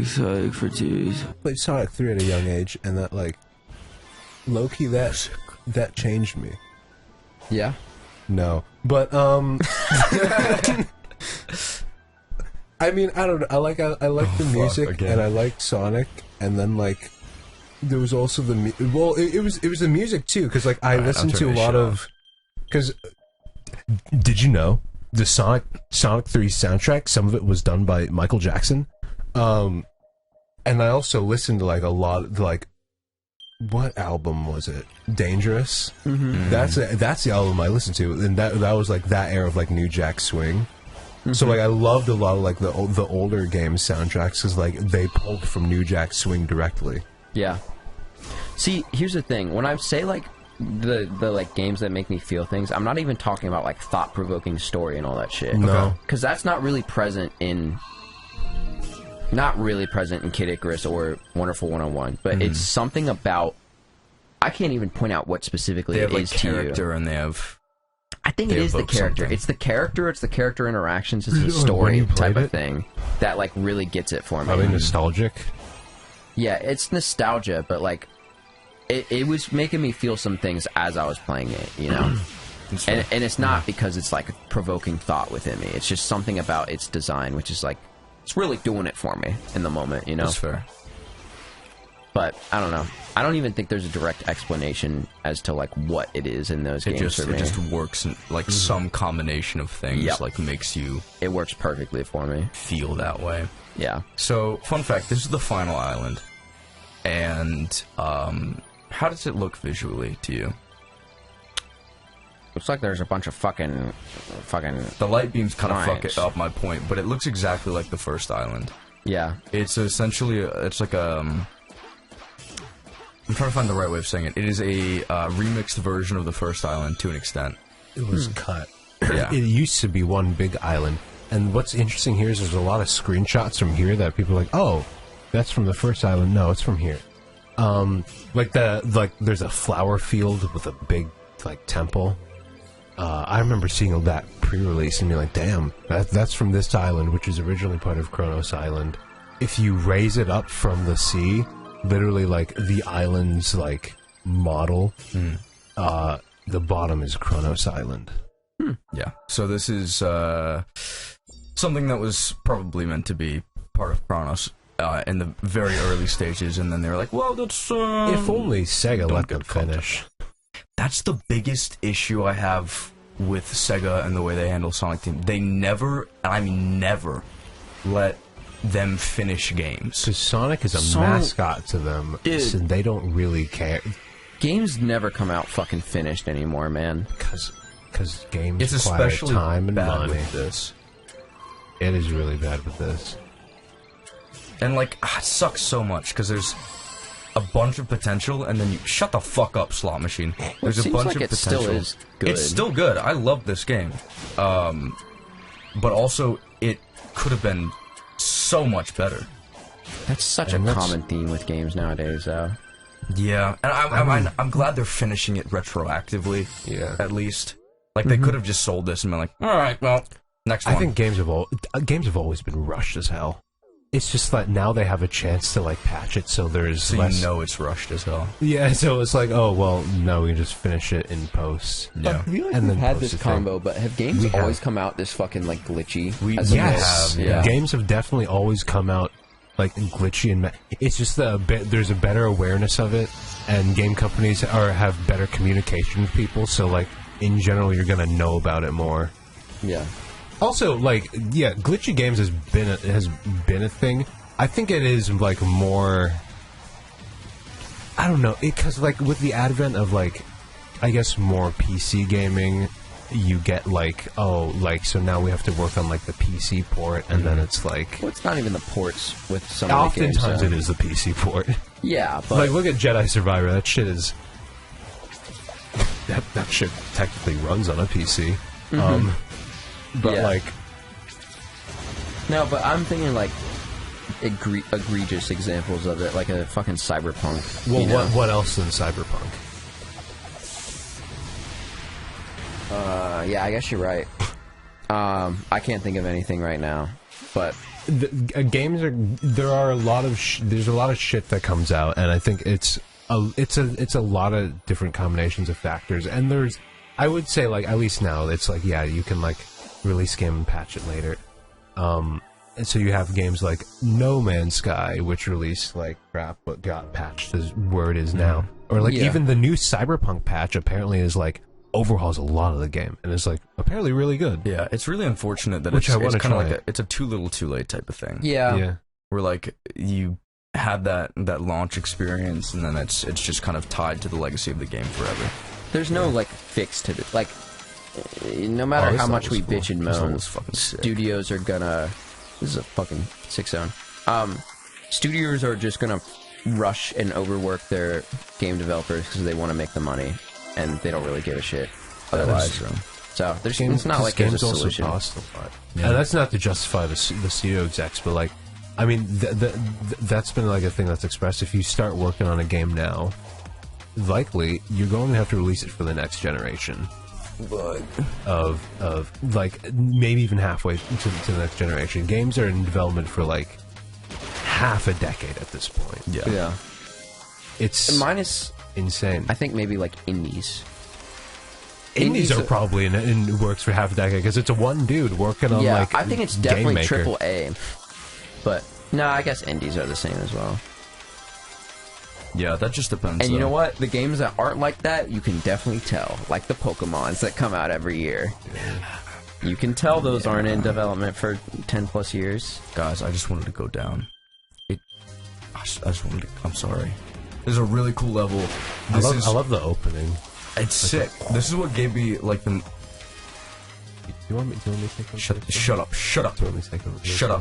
Sonic for Teens. Played Sonic 3 at a young age, and that, like, low-key, that changed me. Yeah? No. But, I mean, I don't know. I like the music, and I liked Sonic, and then, like, there was also the... Well, it was the music, too, because, like, I listened to a lot of... Because, did you know, the Sonic 3 soundtrack, some of it was done by Michael Jackson? And I also listened to, like, a lot of, like... What album was it? Dangerous? Mm-hmm. That's the album I listened to, and that was, like, that era of, like, New Jack Swing. So, like, I loved a lot of, like, the older game soundtracks, because, like, they pulled from New Jack Swing directly. Yeah. See, here's the thing. When I say, like, the like, games that make me feel things, I'm not even talking about, like, thought-provoking story and all that shit. No. Because that's not really present in... Not really present in Kid Icarus or Wonderful 101, but it's something about... I can't even point out what specifically it is to you. They have, like, character, and they have... I think it is the character. Something. It's the character interactions, it's the story type of thing that, like, really gets it for me. Are they nostalgic? Yeah, it's nostalgia, but, like, it was making me feel some things as I was playing it, you know? and it's not because it's, like, a provoking thought within me. It's just something about its design, which is, like, it's really doing it for me in the moment, you know? That's fair. But, I don't know. I don't even think there's a direct explanation as to, like, what it is in those games for me. It just works in, like, some combination of things, like, makes you... It works perfectly for me. Feel that way. Yeah. So, fun fact, this is the final island. And, how does it look visually to you? Looks like there's a bunch of fucking... The light beams kind of fuck Nice. it up my point, but it looks exactly like the first island. Yeah. It's essentially, it's like a... I'm trying to find the right way of saying it. It is a remixed version of the first island to an extent. It was cut. Yeah. It used to be one big island. And what's interesting here is there's a lot of screenshots from here that people are like, oh, that's from the first island. No, it's from here. Like there's a flower field with a big, like, temple. I remember seeing that pre-release and being like, damn, that's from this island, which is originally part of Kronos Island. If you raise it up from the sea, literally, like, the island's, like, model, the bottom is Kronos Island. Yeah. So this is something that was probably meant to be part of Kronos in the very early stages, and then they were like, well, that's... If only Sega let them finish. That's the biggest issue I have with Sega and the way they handle Sonic Team. They never, and I mean never, let them finish games. Because Sonic is a mascot to them, so they don't really care. Games never come out fucking finished anymore, man. Because games It's require especially time and bad money. with this. It is really bad with this. And, like, it sucks so much, because there's a bunch of potential, and then you... Shut the fuck up, slot machine. There's a bunch of potential. Still is good. It's still good. I love this game. But also, it could have been so much better. That's such a common theme with games nowadays, though. Yeah, and I'm glad they're finishing it retroactively. Yeah. At least, like, they could have just sold this and been like, all right, well, next one. I think games have always been rushed as hell. It's just that now they have a chance to, like, patch it, so there's so less... you know it's rushed as hell. Yeah, so it's like, oh, well, no, we can just finish it in post. Yeah. I feel like And we've then had post this the thing. combo, but have games We always have. come out this fucking, like, glitchy? Yes, Yeah. games have definitely always come out, like, glitchy and... It's just there's a better awareness of it, and game companies have better communication with people, so, like, in general, you're gonna know about it more. Yeah. Also, like, yeah, glitchy games has been a thing. I think it is, like, more... I don't know, because, like, with the advent of, like, I guess more PC gaming, you get, like, oh, like, so now we have to work on, like, the PC port, and then it's, like... Well, it's not even the ports with some of the games. Oftentimes it is the PC port. Yeah, but... Like, look at Jedi Survivor, that shit is... That shit technically runs on a PC. But, Yeah. like... No, but I'm thinking, like, egregious examples of it, like a fucking Cyberpunk. Well, you know? what else than Cyberpunk? Yeah, I guess you're right. I can't think of anything right now, but games are there are a lot of there's a lot of shit that comes out, and I think it's a lot of different combinations of factors, and there's I would say like at least now it's like yeah you can like release game and patch it later, and so you have games like No Man's Sky which released like crap but got patched as where it is now, or like even the new Cyberpunk patch apparently is like overhauls a lot of the game and it's like apparently really good. Yeah, it's really unfortunate that it's kind of like it's a too little too late type of thing. Yeah. Where like you had that launch experience and then it's just kind of tied to the legacy of the game forever. There's no like fix to it. Like no matter how much we bitch and moan, studios are gonna this is a fucking sick zone. Studios are just gonna rush and overwork their game developers because they want to make the money. And they don't really give a shit otherwise. So there's it's not like there's a solution. Cost a lot. And that's not to justify the studio execs, but like, I mean, that's been like a thing that's expressed. If you start working on a game now, likely you're going to have to release it for the next generation. But of like maybe even halfway to the next generation. Games are in development for like half a decade at this point. Yeah. It's minus. Insane. I think maybe like indies. Indies are probably in works for half a decade because it's a one dude working on like. I think it's definitely AAA. But no, I guess indies are the same as well. Yeah, that just depends. And you know what? The games that aren't like that, you can definitely tell. Like the Pokemons that come out every year. You can tell those aren't in development for 10 plus years. Guys, I just wanted to go down. I just wanted to. I'm sorry. There's a really cool level. I love the opening. It's sick. This is what gave me like the. Do you want me to take over? Shut up! Shut up!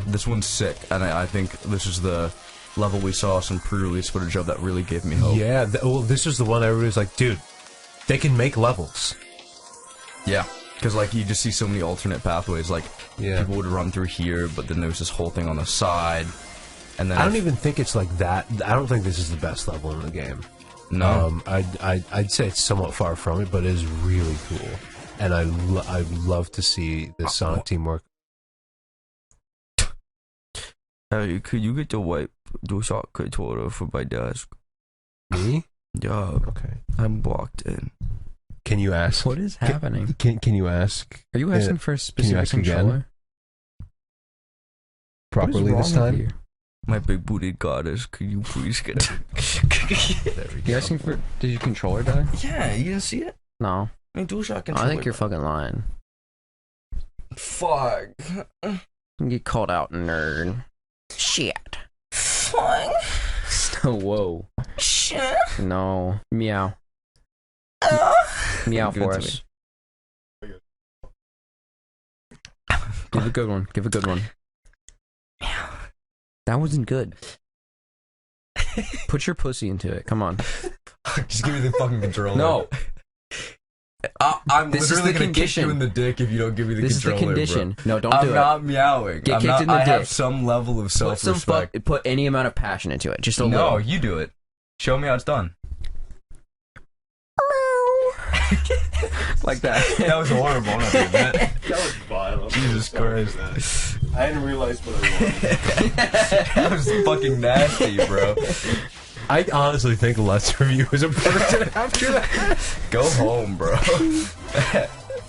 This one's sick, and I think this is the level we saw some pre-release footage of that really gave me hope. Yeah, well, this is the one everybody's like, dude, they can make levels. Yeah, because like you just see so many alternate pathways. Like people would run through here, but then there's this whole thing on the side. And then I don't even think it's like that. I don't think this is the best level in the game. No, I'd say it's somewhat far from it, but it is really cool, and I'd love to see the Sonic team work. Hey, could you get the white DualShock controller for my desk? Me? Yeah. Okay. I'm blocked in. Can you ask? What is happening? Can you ask? Are you asking for a specific controller? Properly this time? My big booty goddess, could you please get You asking for... Did your controller die? Yeah, you didn't see it? No. I mean, DualShock controller. I think you're fucking lying. Fuck. You get called out, nerd. Shit. Fuck. Whoa. Shit. No. Meow. Meow for us. Give a good one. Give a good one. That wasn't good. Put your pussy into it. Come on. Just give me the fucking controller. No. I'm this literally is the gonna condition. kick you in the dick if you don't give me the this controller. This is the condition. Bro. No, don't do it. I'm not meowing. Get kicked in the dick. I have some level of self-respect. Put any amount of passion into it. Just a little. No, you do it. Show me how it's done. Like that. That was horrible. I'm not doing that. That was violent. Jesus Christ. I didn't realize what I wanted. That was fucking nasty, bro. I honestly think Let's Review is a person after that. Go home, bro.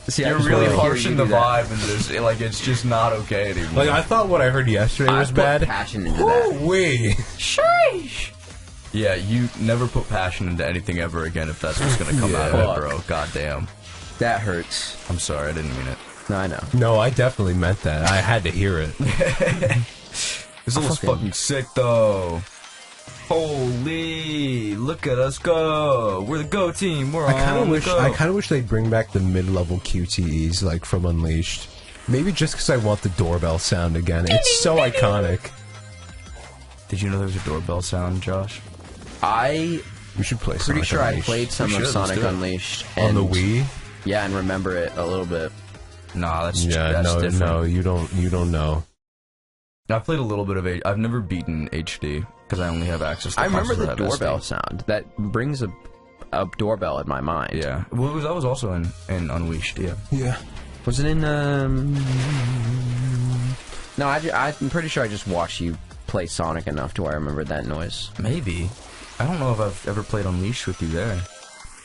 See, you're really harshing the vibe, and there's like it's just not okay anymore. Like I thought what I heard yesterday was bad. Passion into that. Wait. Sheesh. Yeah, you never put passion into anything ever again if that's what's gonna come out of it, bro. Goddamn. That hurts. I'm sorry, I didn't mean it. No, I know. No, I definitely meant that. I had to hear it. This was fucking sick, though. Holy! Look at us go! We're the Go team. We're on the go. I kind of wish they'd bring back the mid-level QTEs like from Unleashed. Maybe just because I want the doorbell sound again. It's so iconic. Did you know there was a doorbell sound, Josh? We should play. Pretty Sonic sure Unleashed. I played some of Sonic Unleashed on the Wii. Yeah, and remember it a little bit. Nah, that's different. No, you don't know. I've played a little bit of I've never beaten HD because I only have access to I remember the doorbell sound. That brings a doorbell in my mind. Yeah. Well, that was also in Unleashed, yeah. Yeah. Was it in No, I'm pretty sure I just watched you play Sonic enough to where I remember that noise. Maybe. I don't know if I've ever played Unleashed with you there.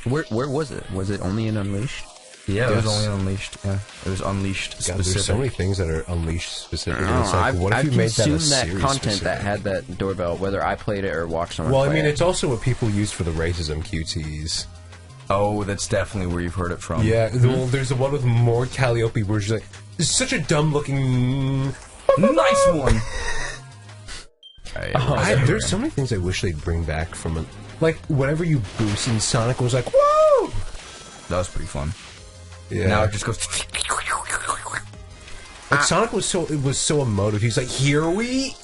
Where was it? Was it only in Unleashed? Yeah, it was only Unleashed. Yeah, it was Unleashed God, specific. there's so many things that are Unleashed specific. It's like, I've, what if I've you made that a consumed that series content specific? that had that doorbell, whether I played it or watched someone Well, I play mean, it. it's also what people use for the racism QTs. Oh, that's definitely where you've heard it from. Yeah, well, there's the one with more Calliope where she's like, "It's such a dumb looking." Nice one. There's so many things I wish they'd bring back from it. Like, whenever you boost in Sonic was like, "Whoa!" That was pretty fun. Yeah. Now it just goes. Like, Sonic was so emotive. He's like, "Here we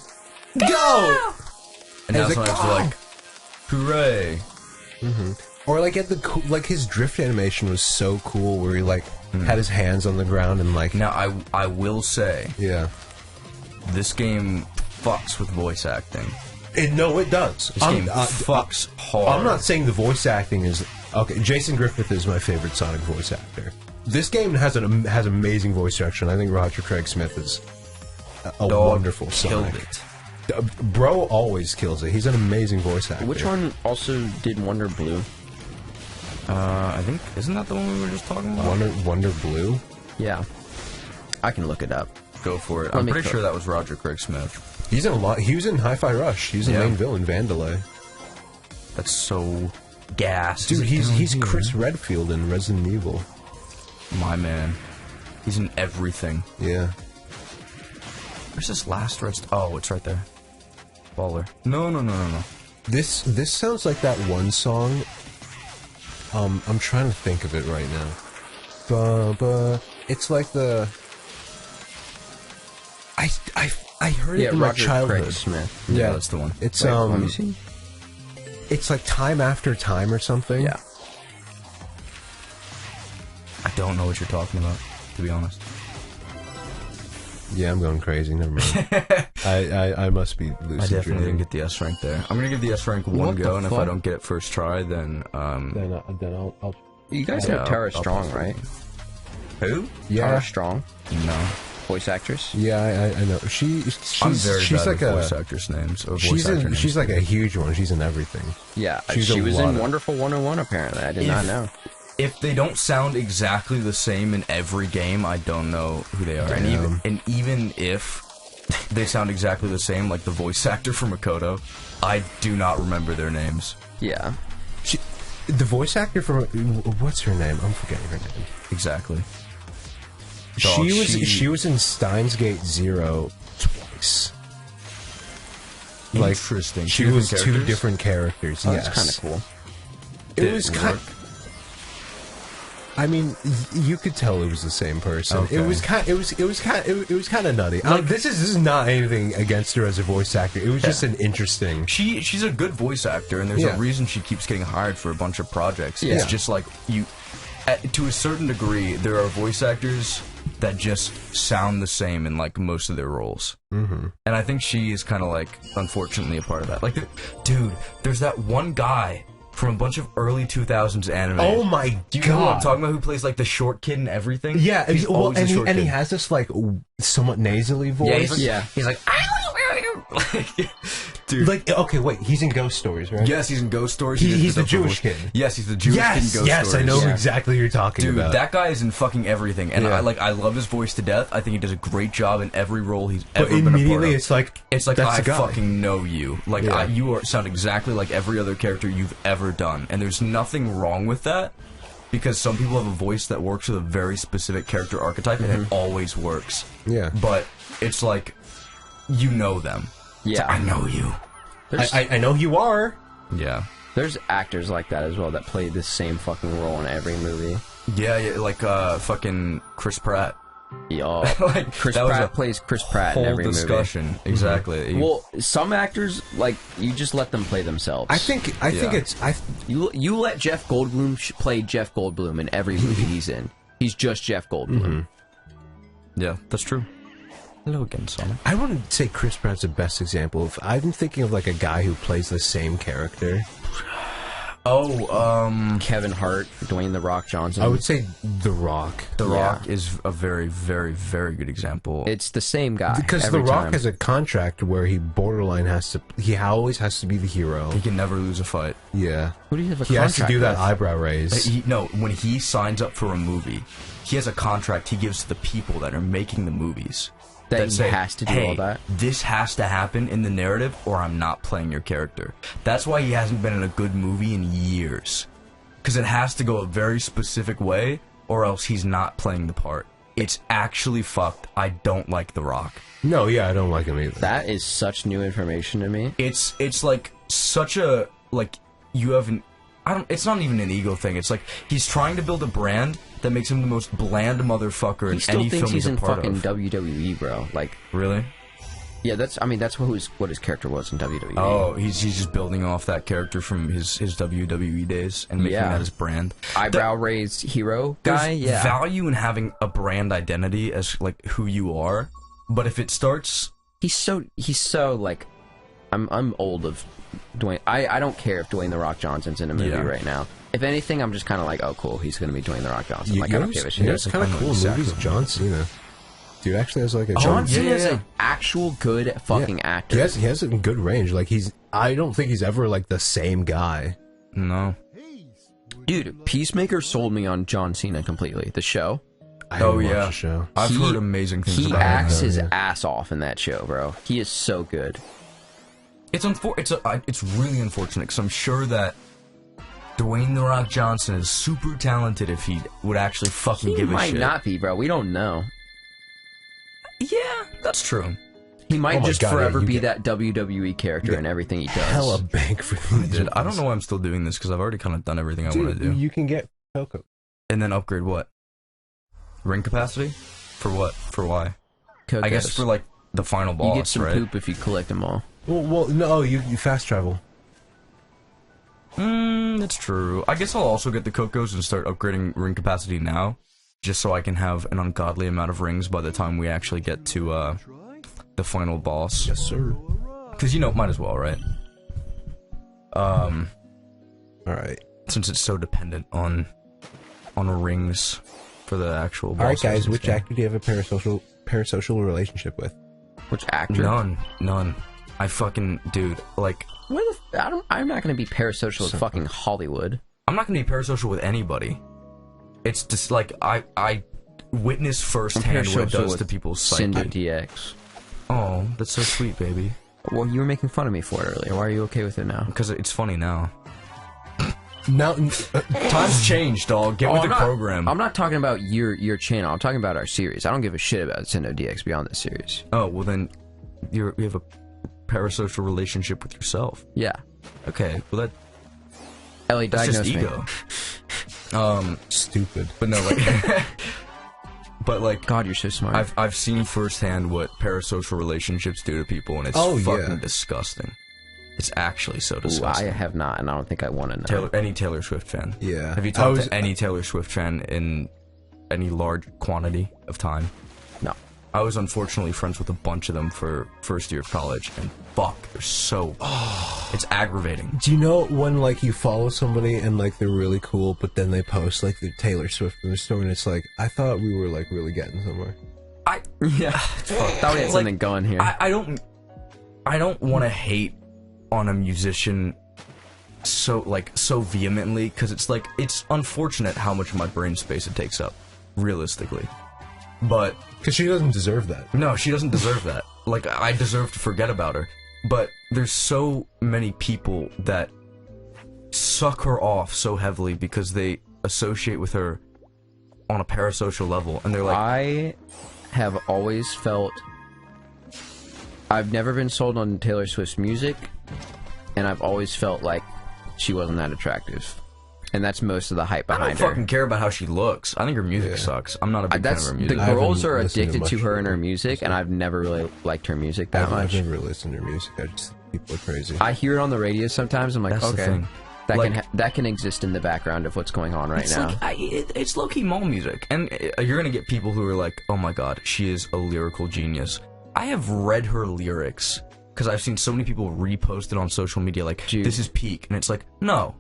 go!" And now it's like, Sonic's "Oh!" like, hooray. Or like like his drift animation was so cool, where he like had his hands on the ground and like. Now, I will say, Yeah. this game fucks with voice acting. No, it does. This game fucks hard. I'm not saying the voice acting is okay. Jason Griffith is my favorite Sonic voice actor. This game has amazing voice direction. I think Roger Craig Smith is a wonderful killed Sonic. it. Bro always kills it. He's an amazing voice actor. Which one also did Wonder Blue? I think, isn't that the one we were just talking about? Wonder Blue? Yeah. I can look it up. Go for it. Let I'm me pretty cook. sure that was Roger Craig Smith. He's in a lot. He was in Hi-Fi Rush. He's the Yeah. main villain, Vandalay. That's so gas. Dude, he's Chris Redfield in Resident Evil. My man. He's in everything. Yeah. Where's this last rest? Oh, it's right there. Baller. No. This sounds like that one song. I'm trying to think of it right now. It's like the. I heard it in my Roger childhood. Craig Smith. Yeah, that's the one. It's Wait, let me see. It's like Time After Time or something. Yeah. I don't know what you're talking about, to be honest. Yeah, I'm going crazy. Never mind. I must be lucid I definitely dreaming. didn't get the S rank there. I'm gonna give the S rank one What the go, and if I fuck? don't get it first try, then Then I'll You guys Yeah, know Tara I'll Strong, post it. right? Who? yeah Tara Strong, No. voice actress. yeah I know she's I'm very she's bad like with a voice actors' names. Or voice she's actor in, names. she's like a huge one. She's in everything. Yeah, She's she a was lot in of- Wonderful 101, apparently. I did not know. If they don't sound exactly the same in every game, I don't know who they are. Damn. And even if they sound exactly the same, like the voice actor for Makoto, I do not remember their names. Yeah. The voice actor from what's her name? I'm forgetting her name. Exactly. Dog, She was in Steins Gate Zero twice. Interesting. She Two was different two characters? different characters. Oh, Yes, that's kind of cool. It Did was it kind. work? I mean, you could tell it was the same person. Okay. It was kind of nutty. This is not anything against her as a voice actor. It was just an interesting. She's a good voice actor, and there's Yeah. a reason she keeps getting hired for a bunch of projects. Yeah. It's just like to a certain degree, there are voice actors that just sound the same in like most of their roles. Mm-hmm. And I think she is kind of like, unfortunately, a part of that. Like, dude, there's that one guy from a bunch of early 2000s anime. Oh my Do you know what I'm god! talking about? Who plays like the short kid and everything? Yeah, he's well, always and the short he kid. has this like somewhat nasally voice. Yeah, he's like, Yeah. he's like, like, dude. Like, okay, wait, he's in Ghost Stories, right? Yes, he's in Ghost Stories. He's the the Jewish kid. Yes, he's the Jewish kid in Yes, Ghost yes, Stories. I know Yeah. exactly who you're talking Dude, about. that guy is in fucking everything, and Yeah. I love his voice to death. I think he does a great job in every role he's but ever been a part immediately of. it's like It's like that's I the guy. fucking know you. Like Yeah. you sound exactly like every other character you've ever done, and there's nothing wrong with that because some people have a voice that works with a very specific character archetype, and it always works. Yeah. But it's like you know them. It's Yeah. like, I know you. I know who you are. Yeah. There's actors like that as well that play the same fucking role in every movie. Yeah, like fucking Chris Pratt. Yo, Like, Chris that was Pratt a plays Chris Pratt Whole in every discussion. Exactly. movie. Well, some actors, like, you just let them play themselves. I think Yeah. it's You let Jeff Goldblum play Jeff Goldblum in every movie he's in. He's just Jeff Goldblum. Yeah, that's true. Hello again, Sonic. I wouldn't say Chris Pratt's the best example of. I'm thinking of like a guy who plays the same character. Kevin Hart, Dwayne The Rock Johnson. I would say The Rock. The Rock is a very, very, very good example. It's the same guy. Because The Rock has a contract where he always has to be the hero. He can never lose a fight. Yeah. Who do you have a He contract has to do that with? eyebrow raise. When he signs up for a movie, he has a contract he gives to the people that are making the movies. That he has to do all that? This has to happen in the narrative or I'm not playing your character. That's why he hasn't been in a good movie in years. Because it has to go a very specific way or else he's not playing the part. It's actually fucked. I don't like The Rock. No, yeah, I don't like him either. That is such new information to me. It's like such a, like, you have an, it's not even an ego thing. It's like he's trying to build a brand that makes him the most bland motherfucker in any film he's a part of. He still thinks he's in fucking WWE, bro. Like, really? Yeah, that's what his character was in WWE. Oh, he's just building off that character from his WWE days and making that his brand. Eyebrow raised hero guy. There's value in having a brand identity as like who you are, but if it starts, he's so like, I'm old of Dwayne. I don't care if Dwayne The Rock Johnson's in a movie right now. If anything, I'm just kind of like, oh, cool, he's going to be Dwayne The Rock Johnson. Like, I don't give a shit. It's kind of cool movies of John Cena. Dude actually has like a... John Cena's an actual good fucking actor. He has a good range. Like, I don't think he's ever like the same guy. No. Dude, Peacemaker sold me on John Cena completely. The show. I haven't watched the show. I've heard amazing things about him. He acts his ass off in that show, bro. He is so good. It's really unfortunate because I'm sure that Dwayne The Rock Johnson is super talented if he would actually fucking give a shit. He might not be, bro. We don't know. Yeah, that's true. He might just forever be that WWE character in everything he does. Hella bank for these. I don't know why I'm still doing this because I've already kind of done everything I want to do. You can get Coco. And then upgrade what? Ring capacity? For what? For why? Cocos. I guess for like the final boss, you get some right? poop if you collect them all. Well, no, you fast travel. That's true. I guess I'll also get the Cocos and start upgrading ring capacity now, just so I can have an ungodly amount of rings by the time we actually get to the final boss. Yes, sir. Because might as well, right? All right. Since it's so dependent on rings for the actual bosses. All right, guys. Which actor do you have a parasocial relationship with? Which actor? None. I fucking dude, like. I'm not going to be parasocial with fucking Hollywood. I'm not going to be parasocial with anybody. It's just like I witness firsthand what it does to people's psyche. Cinder DX. Oh, that's so sweet, baby. Well, you were making fun of me for it earlier. Why are you okay with it now? Because it's funny now. Now, times changed, dog. Get with the program. I'm not talking about your channel. I'm talking about our series. I don't give a shit about Cinder DX beyond this series. Oh, well then, you have a parasocial relationship with yourself. Yeah. Okay. Well, Ellie, that's diagnose just ego. Stupid. But no, like. But like, God, you're so smart. I've seen firsthand what parasocial relationships do to people, and it's fucking disgusting. It's actually so disgusting. Ooh, I have not, and I don't think I want to know. Any Taylor Swift fan? Yeah. Have you talked to any Taylor Swift fan in any large quantity of time? No. I was unfortunately friends with a bunch of them for first year of college, and fuck, they're so... it's aggravating. Do you know when, like, you follow somebody and, like, they're really cool, but then they post, like, the Taylor Swift in the store, and it's like, I thought we were, like, really getting somewhere. Yeah. Thought we had something going here. I don't want to hate on a musician so vehemently, because it's like, it's unfortunate how much of my brain space it takes up, realistically. But... Because she doesn't deserve that. No, she doesn't deserve that. Like, I deserve to forget about her. But there's so many people that suck her off so heavily because they associate with her on a parasocial level, and they're like... I have always felt... I've never been sold on Taylor Swift's music, and I've always felt like she wasn't that attractive. And that's most of the hype behind her. I don't fucking care about how she looks. I think her music sucks. I'm not a big fan of her music. The girls are addicted to her and her music, and I've never really liked her music that much. I've never listened to her music. I just think people are crazy. I hear it on the radio sometimes. I'm like, that's okay, that can exist in the background of what's going on right now. Like, it's low-key mall music, and you're gonna get people who are like, oh my god, she is a lyrical genius. I have read her lyrics because I've seen so many people repost it on social media, like, this is peak, and it's like, no.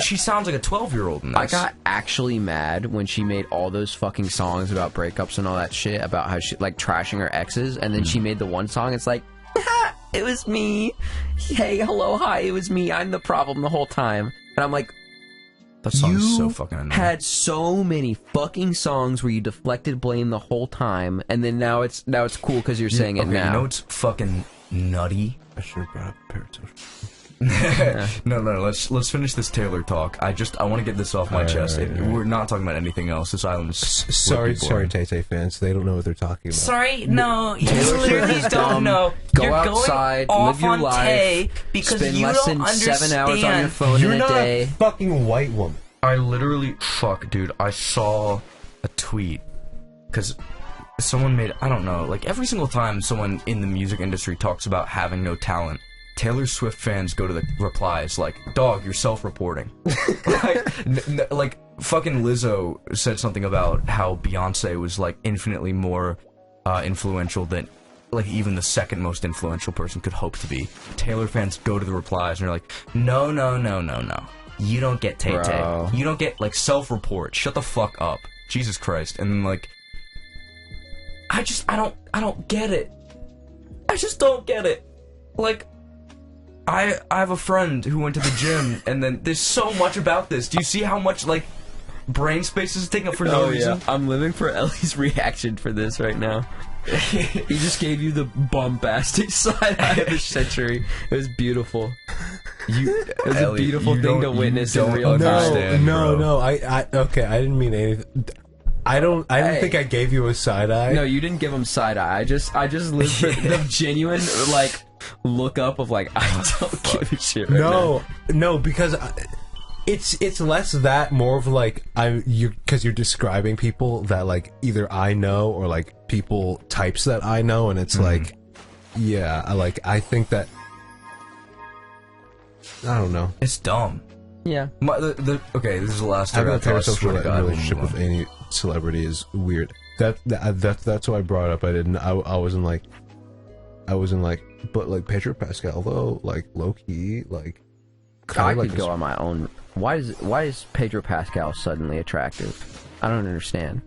She sounds like a 12-year-old in this. I got actually mad when she made all those fucking songs about breakups and all that shit, about how she, like, trashing her exes, and then she made the one song, it's like, it was me. Hey, hello, hi, it was me. I'm the problem the whole time. And I'm like, that song's so fucking annoying. Had so many fucking songs where you deflected blame the whole time, and then now it's cool because you're saying it now. You know it's fucking nutty? I should have brought up Parasocial. No, let's finish this Taylor talk. I want to get this off my chest. We're not talking about anything else. This island is sorry, Tay-Tay fans. They don't know what they're talking about. Sorry, no, you literally don't know. Go You're outside, going live off your on life, Tay because spend you less don't than understand. 7 hours on your phone You're in a not day. a fucking white woman. I literally, dude, I saw a tweet, because someone made, I don't know, like, every single time someone in the music industry talks about having no talent, Taylor Swift fans go to the replies like, dog, you're self-reporting. like, fucking Lizzo said something about how Beyonce was, like, infinitely more influential than, like, even the second most influential person could hope to be. Taylor fans go to the replies and they're like, no. You don't get Tay-Tay. You don't get, like, self-report. Shut the fuck up. Jesus Christ. And then, like, I don't get it. I just don't get it. Like, I have a friend who went to the gym, and then there's so much about this. Do you see how much, like, brain space is taking up for no reason? I'm living for Ellie's reaction for this right now. He just gave you the bombastic side eye of the century. It was beautiful. It was a beautiful thing to witness in real time. No. Okay, I didn't mean anything. I didn't think I gave you a side eye. No, you didn't give him side eye. I just lived for the genuine, like, look up of, like, I don't give a shit right now. No, because it's less that, more of like because you're describing people that, like, either I know or, like, people types that I know, and it's like, yeah, I think that, I don't know. It's dumb. Yeah. Okay, this is the last time. Having a parasocial relationship with any celebrity is weird. That's why I brought it up. I wasn't like, but, like, Pedro Pascal, though, like, low key, like, I could go on my own. Why is Pedro Pascal suddenly attractive? I don't understand.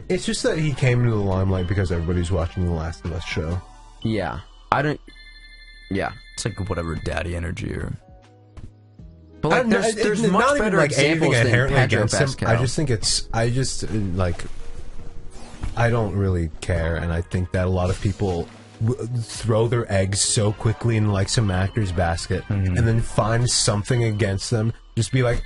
It's just that he came into the limelight because everybody's watching the Last of Us show. Yeah. Yeah. It's like whatever daddy energy or... But, like, there's much not better even, like, examples anything than inherently Pedro against Pascal. him. I don't really care, and I think that a lot of people throw their eggs so quickly in, like, some actor's basket, and then find something against them. Just be like,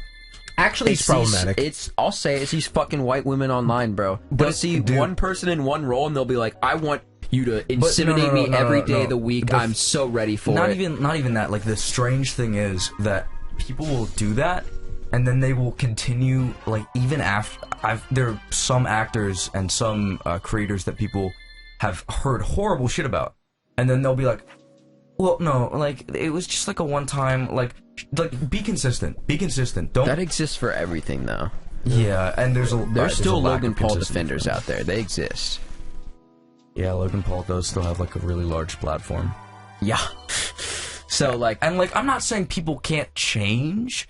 actually, it's problematic. I'll say it's these fucking white women online, bro. They'll see one person in one role, and they'll be like, I want you to inseminate me every day of the week. I'm so ready for it. Not even that. Like, the strange thing is that people will do that, and then they will continue, like, even after... there are some actors and some creators that people have heard horrible shit about, and then they'll be like, well, no, like, it was just, like, a one-time, like, be consistent. Don't... That exists for everything, though. Yeah, and there's still Logan Paul defenders out there. They exist. Yeah, Logan Paul does still have, like, a really large platform. Yeah. So, like... And, like, I'm not saying people can't change,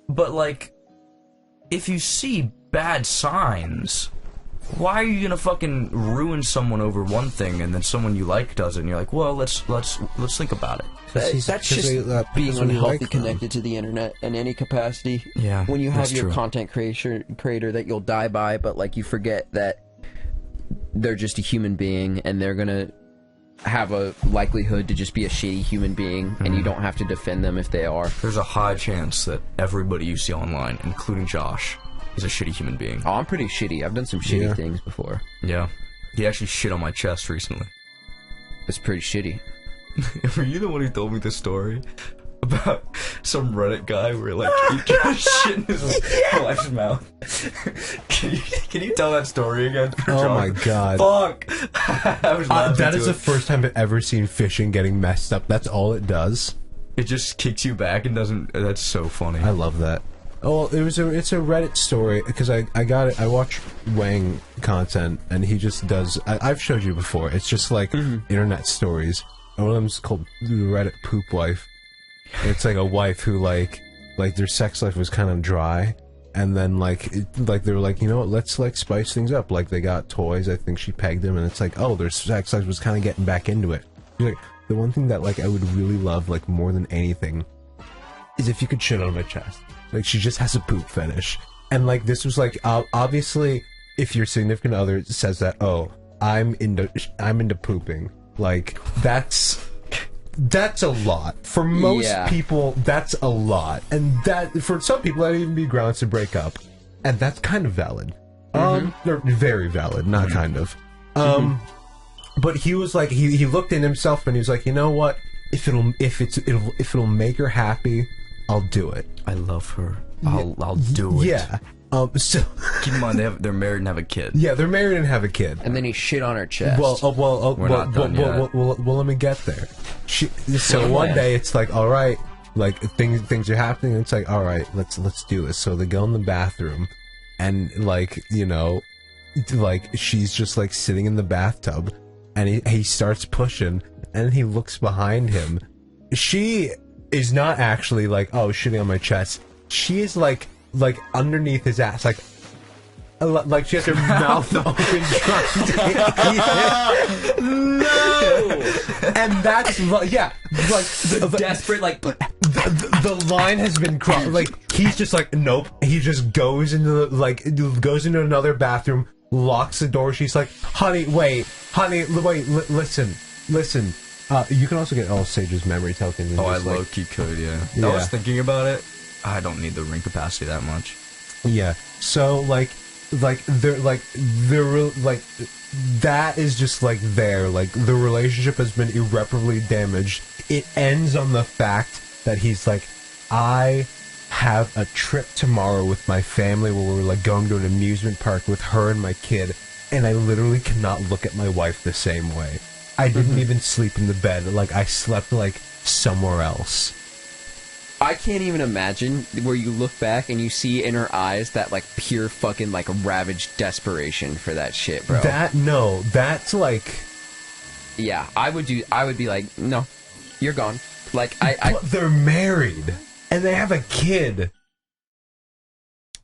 but, like, if you see bad signs, why are you gonna fucking ruin someone over one thing and then someone you like does it and you're like, well, let's think about it. That's just being unhealthy connected to the internet in any capacity. Yeah, when you have your content creator that you'll die by, but, like, you forget that they're just a human being and they're gonna have a likelihood to just be a shitty human being, and you don't have to defend them if they are. There's a high chance that everybody you see online, including Josh, is a shitty human being. Oh, I'm pretty shitty. I've done some shitty things before. Yeah. He actually shit on my chest recently. It's pretty shitty. Were you the one who told me the story about some Reddit guy where, like, he tried to shit in his wife's mouth? Can you tell that story again? Oh my god. Fuck! That is the first time I've ever seen fishing getting messed up. That's all it does. It just kicks you back and doesn't... That's so funny. I love that. Oh, it's a Reddit story, because I got it. I watch Wang content, and he just does... I've showed you before. It's just, like, internet stories. And one of them's called Reddit Poop Wife. It's like a wife who, like like their sex life was kind of dry, and then like they were like, you know what, let's like spice things up. Like they got toys. I think she pegged him, and it's like, oh, their sex life was kind of getting back into it. Like, the one thing that like I would really love, like more than anything, is if you could shit on my chest. Like she just has a poop fetish, and like this was like obviously if your significant other says that, oh, I'm into pooping, like that's a lot for most people. That's a lot, and that for some people that'd even be grounds to break up, and that's kind of valid. They're very valid, not kind of. But he was like, he looked in himself and he was like, you know what? If it'll make her happy, I'll do it. I love her. I'll do it. Yeah. So keep in mind they're married and have a kid. Yeah, they're married and have a kid. And then he shit on her chest. Well, let me get there. So one day it's like, all right, like things are happening. And it's like, all right, let's do this. So they go in the bathroom, and like, you know, like she's just like sitting in the bathtub, and he starts pushing, and he looks behind him. She is not actually like, oh, shitting on my chest. She is like underneath his ass, like she has her mouth open trying to eat it. No! And that's like the desperate, like the line has been crossed. Like he's just like, nope. He just goes into another bathroom, locks the door. She's like, honey, wait, listen. You can also get all Sage's memory tokens. Oh, I low-key could, yeah. I was thinking about it. I don't need the ring capacity that much. Yeah. So they're that is just like there. Like the relationship has been irreparably damaged. It ends on the fact that he's like, I have a trip tomorrow with my family where we're like going to an amusement park with her and my kid, and I literally cannot look at my wife the same way. I didn't even sleep in the bed. Like I slept like somewhere else. I can't even imagine where you look back and you see in her eyes that like pure fucking like ravaged desperation for that shit, bro. That's like, yeah, I would be like, no, you're gone. Like but they're married and they have a kid.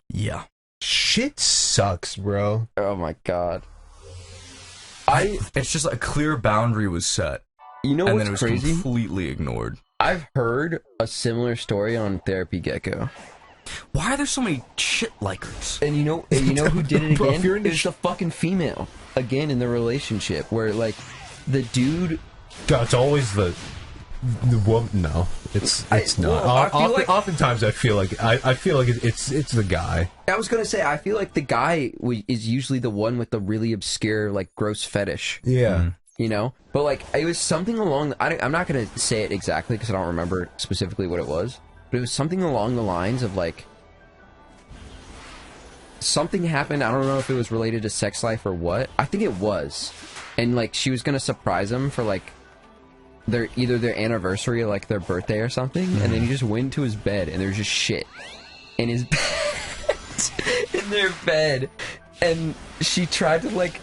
Yeah, shit sucks, bro. Oh my god. It's just like a clear boundary was set. You know and what's then it was crazy? Completely ignored. I've heard a similar story on Therapy Gecko. Why are there so many shit likers? And you know who did it again? It's the fucking female again in the relationship where like the dude. God, it's always the woman. No, it's not. Well, oftentimes I feel like it's the guy. I was gonna say I feel like the guy is usually the one with the really obscure like gross fetish. Yeah. You know, but like it was something along. I'm not gonna say it exactly because I don't remember specifically what it was, but it was something along the lines of like something happened. I don't know if it was related to sex life or what. I think it was, and like she was gonna surprise him for like either their anniversary or like their birthday or something, and then he just went to his bed and there's just shit in his in their bed, and she tried to like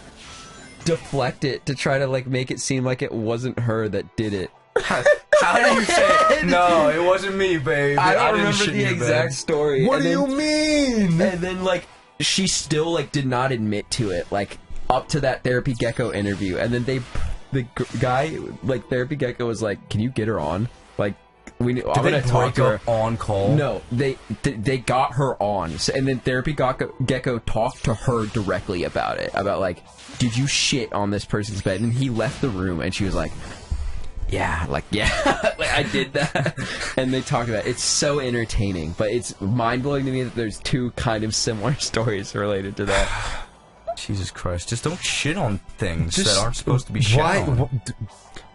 deflect it to try to like make it seem like it wasn't her that did it. How do you say it? No, it wasn't me, babe. I don't remember the exact story. What do you mean? And then like she still like did not admit to it like up to that Therapy Gecko interview, and then the guy like Therapy Gecko was like, can you get her on? Like I'm gonna talk to her on call. No, they got her on, and then Therapy Gecko talked to her directly about it, about like, did you shit on this person's bed? And he left the room, and she was like, yeah, like I did that. And they talked about it. It's so entertaining, but it's mind blowing to me that there's two kind of similar stories related to that. Jesus Christ! Just don't shit on things that aren't supposed to be shit on.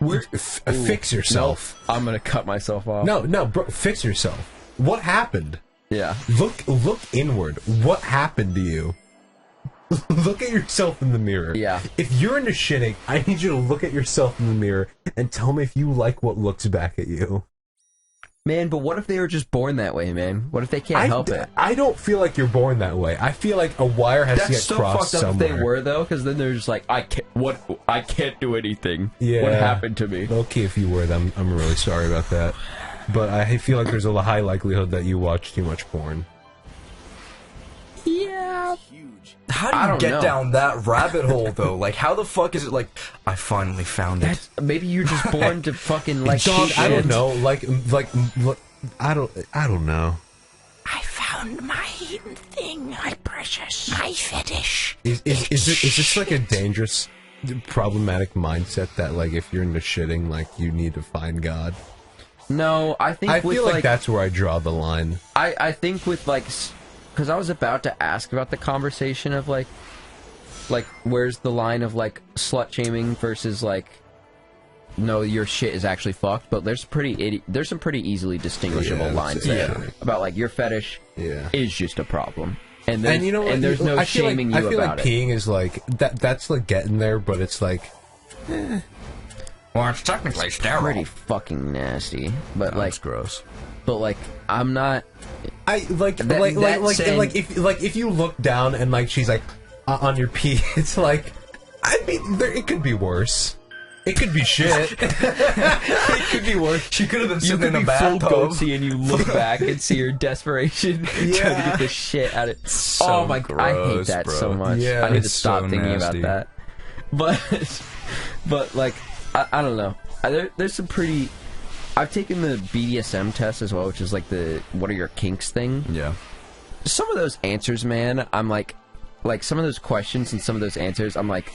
Fix yourself. No, I'm gonna cut myself off. No, bro, fix yourself. What happened? Yeah. Look inward. What happened to you? Look at yourself in the mirror. Yeah. If you're into shitting, I need you to look at yourself in the mirror and tell me if you like what looks back at you. Man, but what if they were just born that way, man? What if they can't help it? I don't feel like you're born that way. I feel like a wire has to get crossed somewhere. That's so fucked up if they were, though, because then they're just like, I can't do anything. Yeah. What happened to me? Okay, if you were, I'm really sorry about that. but I feel like there's a high likelihood that you watch too much porn. Yeah. How do you get down that rabbit hole, though? Like, how the fuck is it like, I finally found it? Maybe you're just born to fucking, like, Dog, I don't shit. know. Like, I don't know. I found my hidden thing, my precious, my fetish. Is this like a dangerous, problematic mindset that, like, if you're into shitting, like, you need to find God? No, I think I with, feel like that's where I draw the line. I think with, like, because I was about to ask about the conversation of, like, where's the line of, like, slut-shaming versus, like, no, your shit is actually fucked, but there's some pretty easily distinguishable lines there about, like, your fetish is just a problem. And you know what? And there's no shaming you about it. I feel like peeing is, like, that's, like, getting there, but it's, like... Well, it's technically sterile. Pretty fucking nasty, but, like... That's gross. But, like, I'm not... if you look down and, like, she's, like, on your pee, it's, like... I mean, it could be worse. It could be shit. It could be worse. She could have been You sitting could in a be bathtub. full goatsy and you look back and see your desperation trying to get the shit out of it. So oh my god, I hate gross, that bro. so much. Yeah, I need to it's stop so thinking nasty. about that. But like, I don't know. There's some pretty... I've taken the BDSM test as well, which is like the what are your kinks thing. Yeah. Some of those answers, man, I'm like some of those questions and some of those answers, I'm like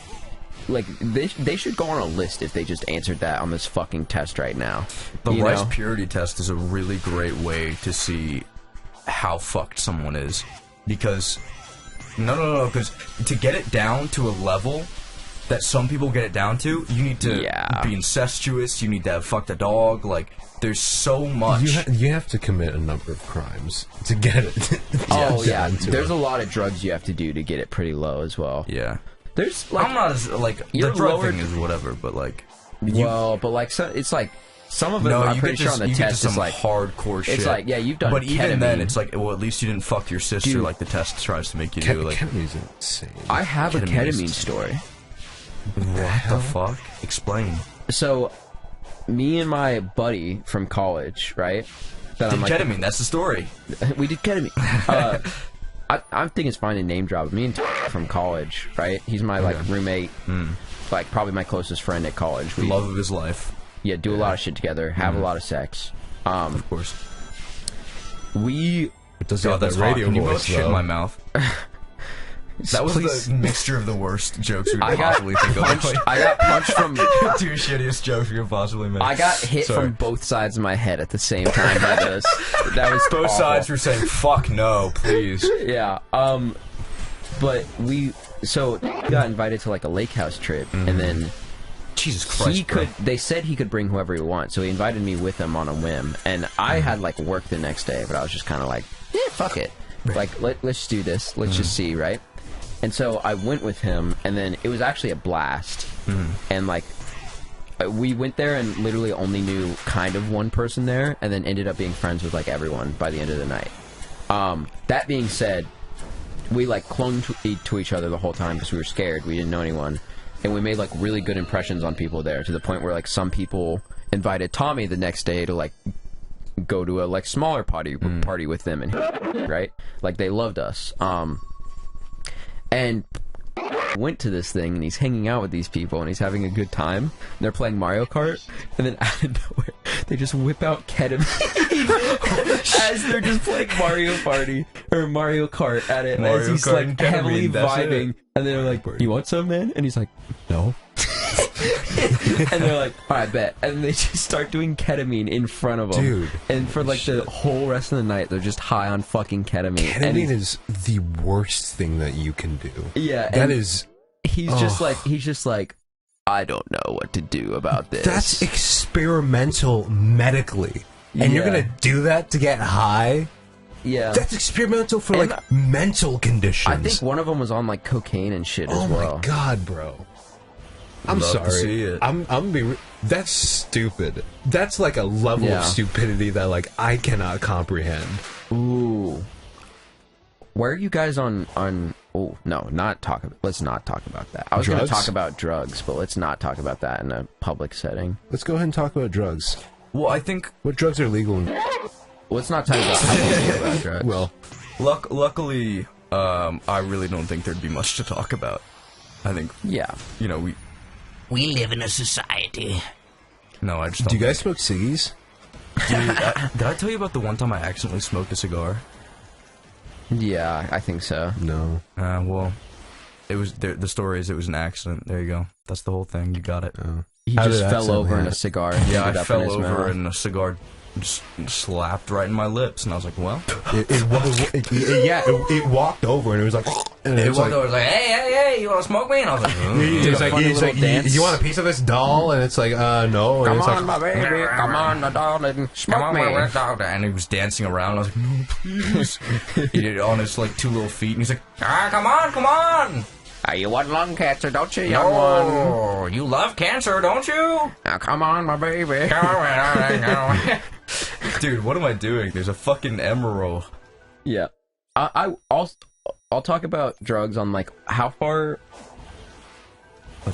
they should go on a list if they just answered that on this fucking test right now. The Rice Purity test is a really great way to see how fucked someone is. Because... No, because to get it down to a level that some people get it down to, you need to be incestuous, you need to have fucked a dog, like, there's so much. You have to commit a number of crimes to get it. There's a lot of drugs you have to do to get it pretty low as well. Yeah. There's like... I'm not as, like, the drug thing is whatever, but, like... Well, but, like, so, it's like... Some of it, I'm pretty sure on the test is like hardcore shit. It's like, yeah, you've done but ketamine. Even then, it's like, well, at least you didn't fuck your sister like the test tries to make you do. Like, ketamine's insane. I have a ketamine story. What the fuck? Explain. So, me and my buddy from college, right? Did ketamine, that's the story. We did ketamine. I think it's fine to name drop. Me and from college, right? He's my like roommate, like probably my closest friend at college. We love of his life. Yeah, do a lot of shit together, have a lot of sex. Of course. It doesn't have that radio voice, you both shit in my mouth. That was Please. the mixture of the worst jokes we could possibly think of. I got punched from... Two shittiest jokes we could possibly make. I got hit from both sides of my head at the same time by this. That was both awful. sides were saying, fuck no, please. Yeah, but we got invited to like a lake house trip, and then Jesus Christ, they said he could bring whoever he wants, so he invited me with him on a whim, and I had like work the next day, but I was just kind of like, yeah, fuck it. Like, let's do this. Let's just see, right? And so I went with him, and then it was actually a blast. And, like, we went there and literally only knew kind of one person there, and then ended up being friends with, like, everyone by the end of the night. That being said, we, like, clung to each other the whole time because we were scared. We didn't know anyone. And we made, like, really good impressions on people there, to the point where, like, some people invited Tommy the next day to, like, go to a, like, smaller party with them, and right? Like, they loved us. And went to this thing, and he's hanging out with these people, and he's having a good time. And they're playing Mario Kart, and then out of nowhere, they just whip out ketamine as they're just playing Mario Kart at it, as he's like heavily vibing. And they're like, "You want some, man?" And he's like, "No." And they're like, "Alright, bet." And they just start doing ketamine in front of them. Dude. And for like the whole rest of the night, they're just high on fucking ketamine. Ketamine is the worst thing that you can do. Yeah. That is... He's just like, I don't know what to do about this. That's experimental medically. And you're gonna do that to get high? Yeah. That's experimental for, like, mental conditions. I think one of them was on, like, cocaine and shit as well. Oh my god, bro. I'm Love sorry. to see it. I'm being... That's stupid. That's, like, a level of stupidity that, like, I cannot comprehend. Ooh. Where are you guys on oh, no, let's not talk about that. I was going to talk about drugs, but let's not talk about that in a public setting. Let's go ahead and talk about drugs. Well, I think... What drugs are legal? Let's not talk about drugs. Well, luckily, I really don't think there'd be much to talk about. I think, yeah. you know, We live in a society. No, I just don't. do you guys smoke ciggies? Dude, did I tell you about the one time I accidentally smoked a cigar? Yeah, I think so. No. Well, it was the story is it was an accident. There you go. That's the whole thing. You got it. He How just did fell that over in happen? a cigar. And Yeah, ended I up in fell his over mouth. and a cigar just slapped right in my lips, and I was like, well. It walked over and it was like, and It it was was like, like, hey, you want to smoke me? And I was like, he's like, funny he's like, little dance. you want a piece of this doll? And it's like, no. And Come it's on, like, my baby. Come on, my darling. Smoke me. and he was dancing around. I was like, no, please. He did it on his like 2 little feet, and he's like, come on. You want lung cancer, don't you, young one? Oh, you love cancer, don't you? Now, come on, my baby. Dude, what am I doing? There's a fucking emerald. Yeah. I'll talk about drugs on like how far.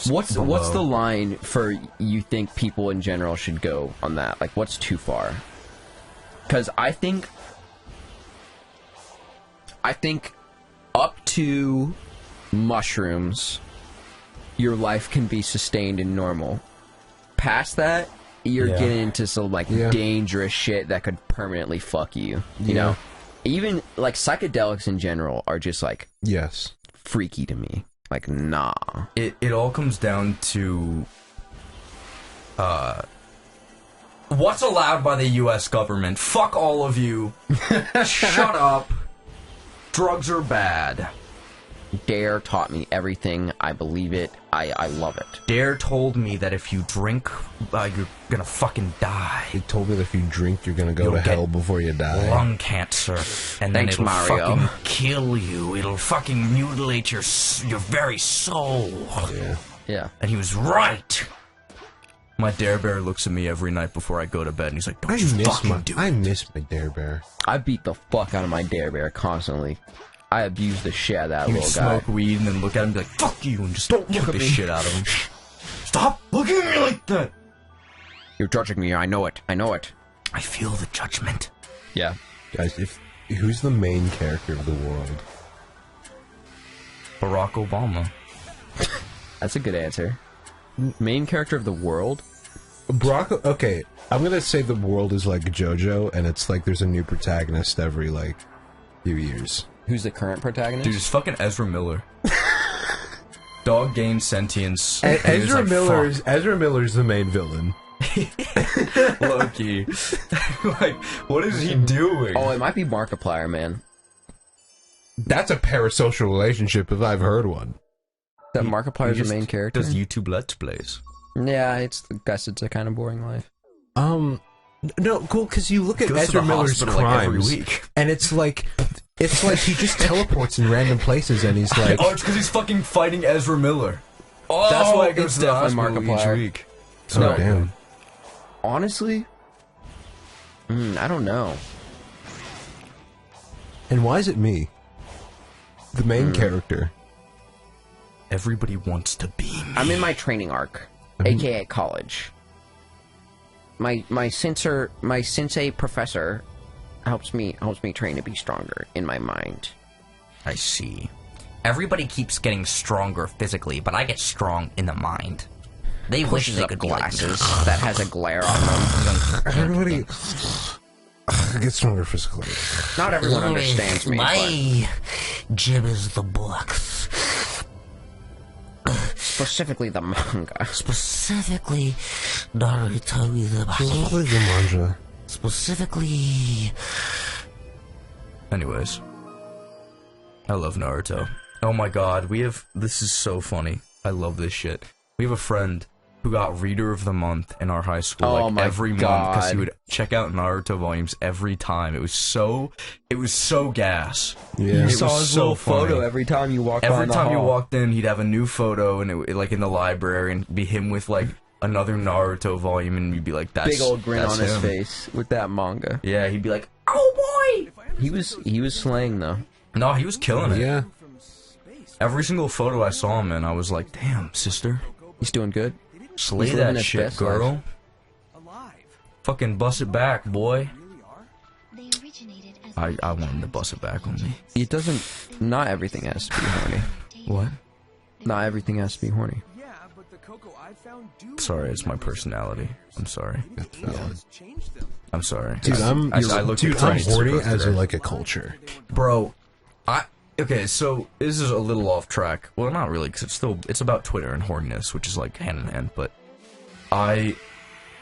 What's the line for you think people in general should go on that? Like, what's too far? Because I think up to mushrooms, your life can be sustained and normal. Past that, you're getting into some like dangerous shit that could permanently fuck you. You know, even like psychedelics in general are just like yes, freaky to me. Like, nah. It all comes down to what's allowed by the U.S. government. Fuck all of you. Shut up. Drugs are bad. Dare taught me everything. I believe it. I love it. Dare told me that if you drink, you're gonna fucking die. He told me that if you drink, you're gonna go You'll to get hell before you die. Lung cancer, and then Thanks, it'll Mario. fucking kill you. It'll fucking mutilate your very soul. Yeah. Yeah. And he was right. My Dare Bear looks at me every night before I go to bed, and he's like, "Don't you fucking do it." I miss my Dare Bear. I beat the fuck out of my Dare Bear constantly. I abuse the shit out of that He would little guy. smoke weed and then look at him and be like, "Fuck you," and just don't look the shit out of him. Stop looking at me like that. You're judging me. I know it. I know it. I feel the judgment. Yeah. Guys, who's the main character of the world? Barack Obama. That's a good answer. Main character of the world? Barack. Okay, I'm gonna say the world is like JoJo, and it's like there's a new protagonist every like few years. Who's the current protagonist? Dude, it's fucking Ezra Miller. Dog gains sentience. Ezra Miller's the main villain. Loki. Like, what is he doing? Oh, it might be Markiplier, man. That's a parasocial relationship if I've heard one. That Markiplier's the main character? Does YouTube Let's Plays. Yeah, I guess it's a kind of boring life. No, cool, because you look at Goes to Ezra the Miller's hospital, like, every crimes, week. and it's like he just teleports in random places, and he's like, Oh, it's because he's fucking fighting Ezra Miller. Oh, That's why it goes it's to the definitely hospital each Markiplier. week. oh No. damn. Honestly, I don't know. And why is it me? The main character. Everybody wants to be me. I'm in my training arc, aka college. My sensei professor helps me train to be stronger in my mind. I see. Everybody keeps getting stronger physically, but I get strong in the mind. They wish Pushes they up could glasses be like that has a glare on them. Everybody gets stronger physically. Not everyone understands me. but My gym is the books. specifically the manga. Specifically, Naruto Look at the manga. Specifically, Anyways. I love Naruto. Oh my god, this is so funny. I love this shit. We have a friend who got Reader of the Month in our high school, Oh like my every month, because he God. would check out Naruto volumes every time. It was so gas. Yeah. It was so funny. every time you walk Every time you walked in, he'd have a new photo, and like in the library, and it'd be him with like another Naruto volume, and you'd be like, "That's big old grin that's on his him. face with that manga. Yeah, he'd be like, "Oh boy!" He was slaying though. No, he was killing it. Yeah. Every single photo I saw him in, I was like, "Damn, sister, He's doing good. slay He's living that his shit, best girl." Fucking bust it back, boy. They originated as I want him to bust it back on me. It doesn't. Not everything has to be horny. What? Not everything has to be horny. Sorry, it's my personality. I'm sorry. I'm sorry. Dude, I'm horny as like a culture. Bro, okay, so this is a little off track. Well, not really, because it's about Twitter and horniness, which is like hand in hand. But the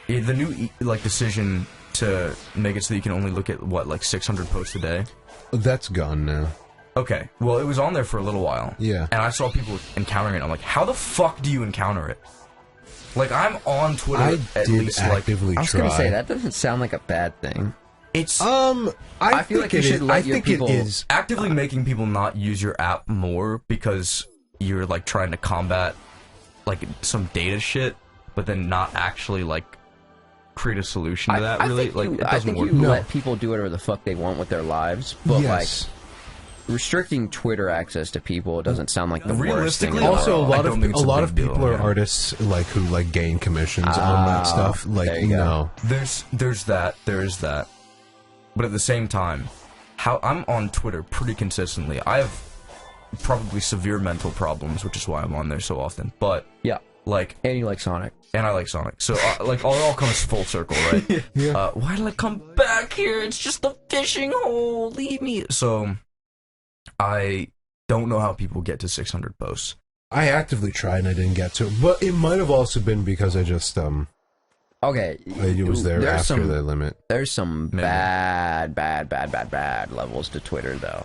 new like decision to make it so that you can only look at what, like 600 posts a day. That's gone now. Okay, well, it was on there for a little while. Yeah. And I saw people encountering it. I'm like, how the fuck do you encounter it? Like, I'm on Twitter at least actively I was gonna say that doesn't sound like a bad thing. It's I feel like you should let your people actively making people not use your app more because you're like trying to combat like some data shit, but then not actually like create a solution to that. Really, like it doesn't work. Let people do whatever the fuck they want with their lives, but like restricting Twitter access to people doesn't sound like the worst thing. Also, a lot of people are artists like who like gain commissions on that stuff. Like no, there's that. But at the same time, I'm on Twitter pretty consistently. I have probably severe mental problems, which is why I'm on there so often. But yeah, like, and you like Sonic, and I like Sonic. So like, it all comes full circle, right? Yeah. Why did I come back here? It's just a fishing hole. Leave me. So I don't know how people get to 600 posts. I actively tried and I didn't get to it, but it might have also been because I just okay, it was there after the limit. There's some bad levels to Twitter, though.